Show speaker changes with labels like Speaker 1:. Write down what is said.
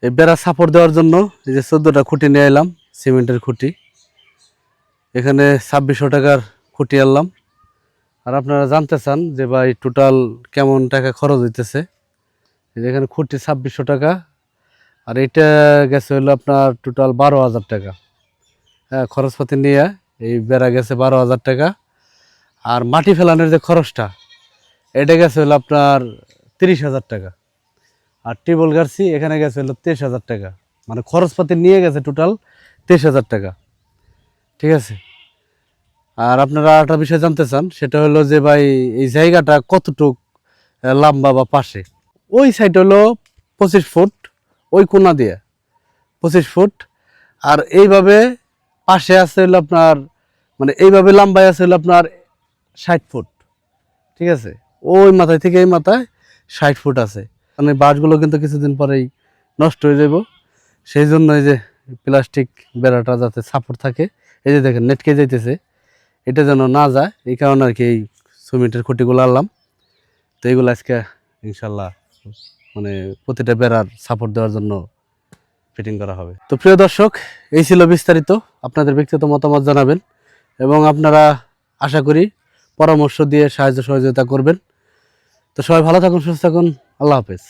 Speaker 1: এই বেড়া সাপোর্ট দেওয়ার জন্য এই যে 14টা খুঁটি নিয়ে এলাম, সিমেন্টের খুঁটি। এখানে 2600 টাকার খুঁটি আনলাম। আর আপনারা জানতে চান যে ভাই টোটাল কেমন টাকা খরচ হইতেছে। এখানে খুঁটি 2600 টাকা, আর এটা গেছে হলো আপনার টোটাল 12,000 টাকা। হ্যাঁ, খরচপাতি নিয়ে এই বেড়া গেছে 12,000 টাকা। আর মাটি ফেলানোর যে খরচটা, এটা গেছে হলো আপনার 30,000 টাকা। আর টিউবওয়েল গাড়ছি এখানে গেছে হলো 23,000 টাকা। মানে খরচপাতি নিয়ে গেছে টোটাল 23,000 টাকা। ঠিক আছে। আর আপনারা একটা বিষয় জানতে চান, সেটা হলো যে ভাই এই জায়গাটা কতটুক লম্বা বা পাশে। ওই সাইড হলো 25 ফুট, ওই কোনা দিয়ে 25 ফুট। আর এইভাবে পাশে আছে হলো আপনার, মানে এইভাবে লম্বায় আছে হলো আপনার 60 ফুট। ঠিক আছে, ওই মাথায় থেকে এই মাথায় 60 ফুট আছে। মানে বাঁশগুলো কিন্তু কিছুদিন পরেই নষ্ট হয়ে যাব, সেই জন্য এই যে প্লাস্টিক বেড়াটা যাতে সাপোর্ট থাকে। এই যে দেখেন নেটকে যাইতেছে, এটা যেন না যায়, এই কারণে আর কি এই সিমেন্টের খুঁটিগুলো আনলাম। তো এইগুলো আজকে ইনশাল্লাহ মানে প্রতিটা বেড়ার সাপোর্ট দেওয়ার জন্য ফিটিং করা হবে। তো প্রিয় দর্শক, এই ছিল বিস্তারিত। আপনাদের ব্যক্তিগত মতামত জানাবেন এবং আপনারা আশা করি পরামর্শ দিয়ে সাহায্য সহযোগিতা করবেন। তো সবাই ভালো থাকুন, সুস্থ থাকুন। আল্লাহ হাফেজ।